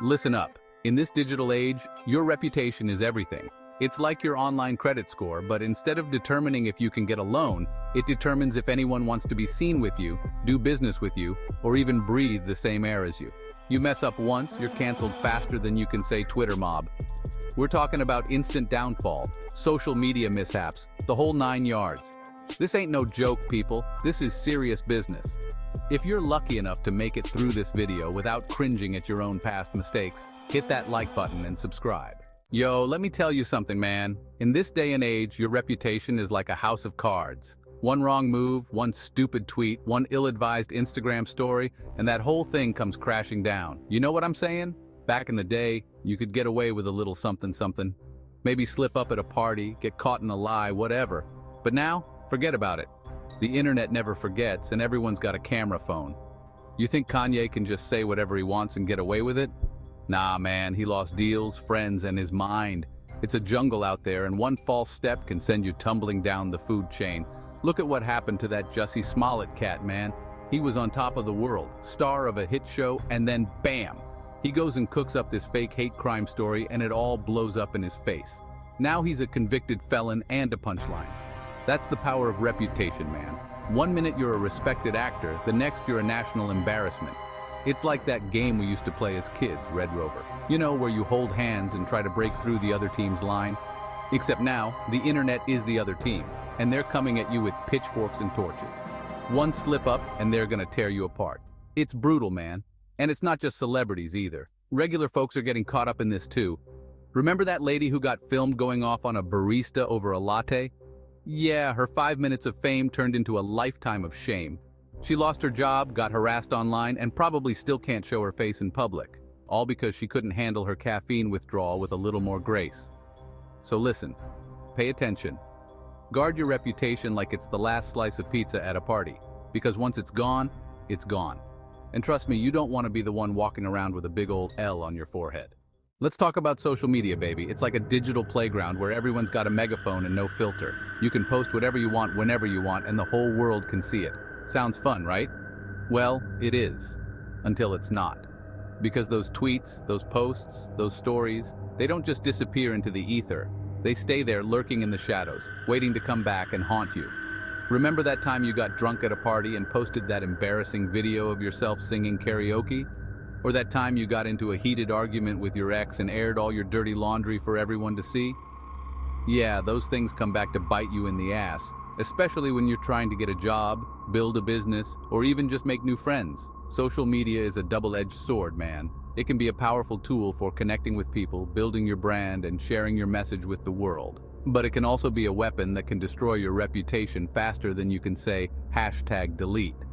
Listen up. In this digital age, your reputation is everything. It's like your online credit score, but instead of determining if you can get a loan, it determines if anyone wants to be seen with you, do business with you, or even breathe the same air as you. You mess up once, you're canceled faster than you can say Twitter mob. We're talking about instant downfall, social media mishaps, the whole 9 yards. This ain't no joke, people. This is serious business. If you're lucky enough to make it through this video without cringing at your own past mistakes, hit that like button and subscribe. Yo, let me tell you something, man. In this day and age, your reputation is like a house of cards. One wrong move, one stupid tweet, one ill-advised Instagram story, and that whole thing comes crashing down. You know what I'm saying? Back in the day, you could get away with a little something. Maybe slip up at a party, get caught in a lie, whatever. But now, forget about it. The internet never forgets, and everyone's got a camera phone. You think Kanye can just say whatever he wants and get away with it? Nah, man, he lost deals, friends, and his mind. It's a jungle out there, and one false step can send you tumbling down the food chain. Look at what happened to that Jussie Smollett cat, man. He was on top of the world, star of a hit show, and then bam! He goes and cooks up this fake hate crime story, and it all blows up in his face. Now he's a convicted felon and a punchline. That's the power of reputation, man. One minute you're a respected actor, the next you're a national embarrassment. It's like that game we used to play as kids, Red Rover. You know, where you hold hands and try to break through the other team's line? Except now, the internet is the other team, and they're coming at you with pitchforks and torches. One slip up and they're gonna tear you apart. It's brutal, man. And it's not just celebrities either. Regular folks are getting caught up in this too. Remember that lady who got filmed going off on a barista over a latte? Yeah, her 5 minutes of fame turned into a lifetime of shame. She lost her job, got harassed online, and probably still can't show her face in public, all because she couldn't handle her caffeine withdrawal with a little more grace. So listen, pay attention. Guard your reputation like it's the last slice of pizza at a party, because once it's gone, it's gone. And trust me, you don't want to be the one walking around with a big old L on your forehead. Let's talk about social media, baby. It's like a digital playground where everyone's got a megaphone and no filter. You can post whatever you want whenever you want, and the whole world can see it. Sounds fun, right? Well, it is. Until it's not. Because those tweets, those posts, those stories, they don't just disappear into the ether. They stay there lurking in the shadows, waiting to come back and haunt you. Remember that time you got drunk at a party and posted that embarrassing video of yourself singing karaoke? Or that time you got into a heated argument with your ex and aired all your dirty laundry for everyone to see? Yeah, those things come back to bite you in the ass, especially when you're trying to get a job, build a business, or even just make new friends. Social media is a double-edged sword, man. It can be a powerful tool for connecting with people, building your brand, and sharing your message with the world. But it can also be a weapon that can destroy your reputation faster than you can say #delete.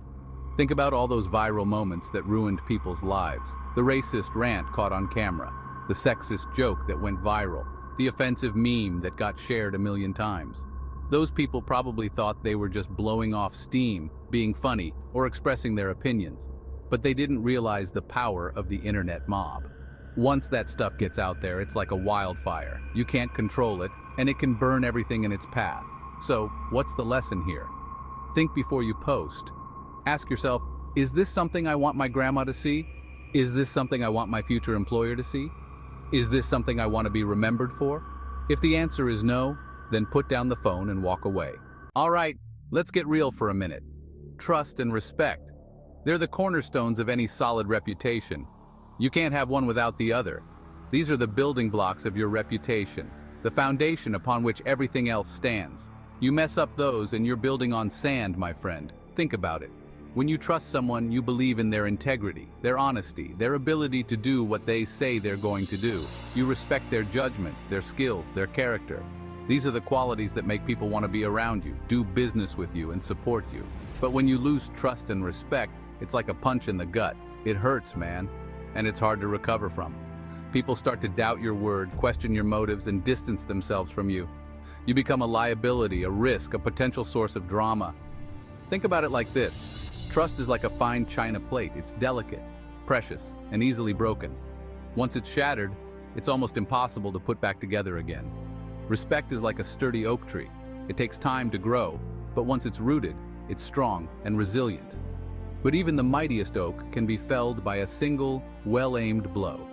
Think about all those viral moments that ruined people's lives. The racist rant caught on camera, the sexist joke that went viral, the offensive meme that got shared a million times. Those people probably thought they were just blowing off steam, being funny, or expressing their opinions. But they didn't realize the power of the internet mob. Once that stuff gets out there, it's like a wildfire. You can't control it, and it can burn everything in its path. So, what's the lesson here? Think before you post. Ask yourself, is this something I want my grandma to see? Is this something I want my future employer to see? Is this something I want to be remembered for? If the answer is no, then put down the phone and walk away. All right, let's get real for a minute. Trust and respect. They're the cornerstones of any solid reputation. You can't have one without the other. These are the building blocks of your reputation, the foundation upon which everything else stands. You mess up those and you're building on sand, my friend. Think about it. When you trust someone, you believe in their integrity, their honesty, their ability to do what they say they're going to do. You respect their judgment, their skills, their character. These are the qualities that make people want to be around you, do business with you, and support you. But when you lose trust and respect, it's like a punch in the gut. It hurts, man, and it's hard to recover from. People start to doubt your word, question your motives, and distance themselves from you. You become a liability, a risk, a potential source of drama. Think about it like this. Trust is like a fine china plate. It's delicate, precious, and easily broken. Once it's shattered, it's almost impossible to put back together again. Respect is like a sturdy oak tree. It takes time to grow, but once it's rooted, it's strong and resilient. But even the mightiest oak can be felled by a single, well-aimed blow.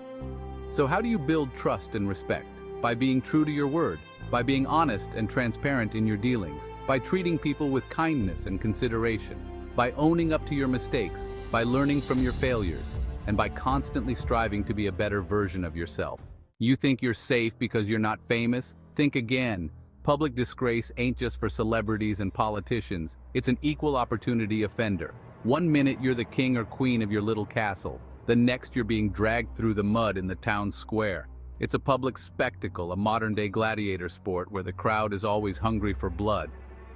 So how do you build trust and respect? By being true to your word, by being honest and transparent in your dealings, by treating people with kindness and consideration, by owning up to your mistakes, by learning from your failures, and by constantly striving to be a better version of yourself. You think you're safe because you're not famous? Think again. Public disgrace ain't just for celebrities and politicians. It's an equal opportunity offender. One minute you're the king or queen of your little castle. The next you're being dragged through the mud in the town square. It's a public spectacle, a modern-day gladiator sport where the crowd is always hungry for blood.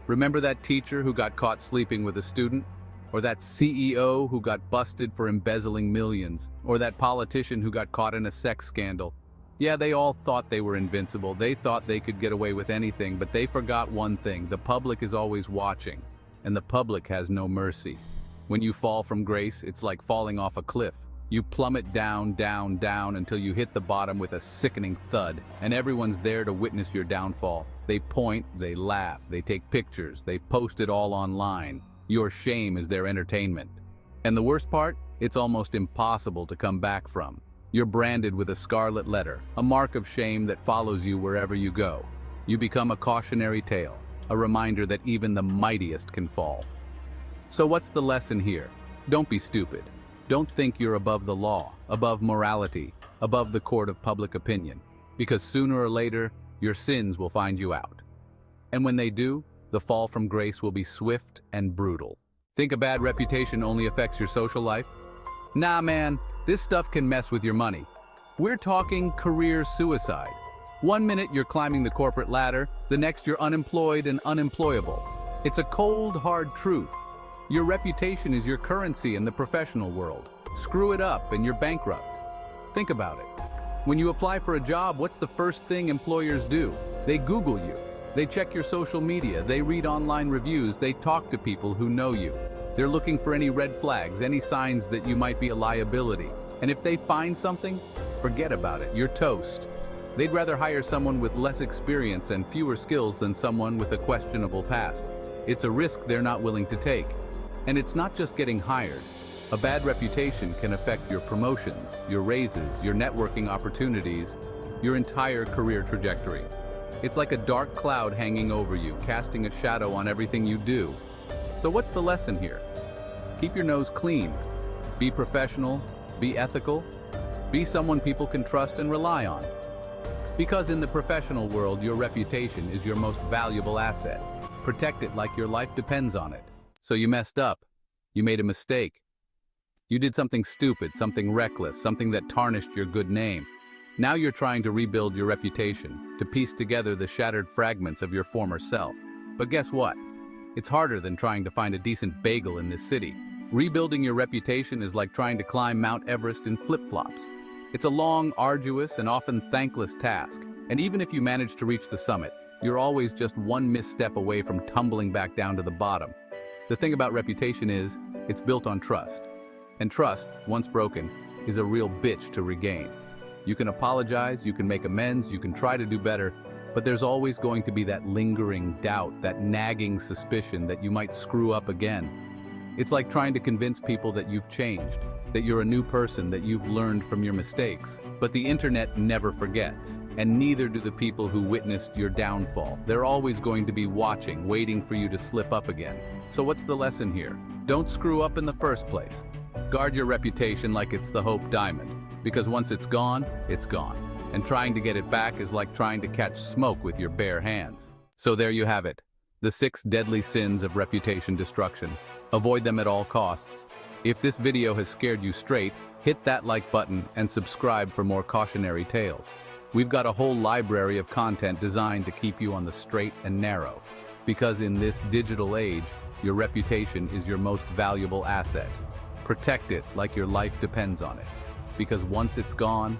Remember that teacher who got caught sleeping with a student? Or that CEO who got busted for embezzling millions? Or that politician who got caught in a sex scandal? Yeah, they all thought they were invincible. They thought they could get away with anything, but they forgot one thing. The public is always watching, and the public has no mercy. When you fall from grace, it's like falling off a cliff. You plummet down, down, down until you hit the bottom with a sickening thud, and everyone's there to witness your downfall. They point, they laugh, they take pictures, they post it all online. Your shame is their entertainment. And the worst part? It's almost impossible to come back from. You're branded with a scarlet letter, a mark of shame that follows you wherever you go. You become a cautionary tale, a reminder that even the mightiest can fall. So what's the lesson here? Don't be stupid. Don't think you're above the law, above morality, above the court of public opinion, because sooner or later, your sins will find you out. And when they do, the fall from grace will be swift and brutal. Think a bad reputation only affects your social life? Nah, man, this stuff can mess with your money. We're talking career suicide. One minute you're climbing the corporate ladder, the next you're unemployed and unemployable. It's a cold, hard truth. Your reputation is your currency in the professional world. Screw it up and you're bankrupt. Think about it. When you apply for a job, what's the first thing employers do? They Google you. They check your social media. They read online reviews. They talk to people who know you. They're looking for any red flags, any signs that you might be a liability. And if they find something, forget about it. You're toast. They'd rather hire someone with less experience and fewer skills than someone with a questionable past. It's a risk they're not willing to take. And it's not just getting hired. A bad reputation can affect your promotions, your raises, your networking opportunities, your entire career trajectory. It's like a dark cloud hanging over you, casting a shadow on everything you do. So what's the lesson here? Keep your nose clean. Be professional, be ethical, be someone people can trust and rely on. Because in the professional world, your reputation is your most valuable asset. Protect it like your life depends on it. So you messed up. You made a mistake. You did something stupid, something reckless, something that tarnished your good name. Now you're trying to rebuild your reputation, to piece together the shattered fragments of your former self. But guess what? It's harder than trying to find a decent bagel in this city. Rebuilding your reputation is like trying to climb Mount Everest in flip-flops. It's a long, arduous, and often thankless task. And even if you manage to reach the summit, you're always just one misstep away from tumbling back down to the bottom. The thing about reputation is, it's built on trust. And trust, once broken, is a real bitch to regain. You can apologize, you can make amends, you can try to do better, but there's always going to be that lingering doubt, that nagging suspicion that you might screw up again. It's like trying to convince people that you've changed, that you're a new person, that you've learned from your mistakes. But the internet never forgets, and neither do the people who witnessed your downfall. They're always going to be watching, waiting for you to slip up again. So what's the lesson here? Don't screw up in the first place. Guard your reputation like it's the Hope Diamond, because once it's gone, and trying to get it back is like trying to catch smoke with your bare hands. So there you have it, the 6 deadly sins of reputation destruction. Avoid them at all costs. If this video has scared you straight, hit that like button and subscribe for more cautionary tales. We've got a whole library of content designed to keep you on the straight and narrow. Because in this digital age, your reputation is your most valuable asset. Protect it like your life depends on it. Because once it's gone,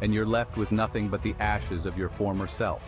and you're left with nothing but the ashes of your former self.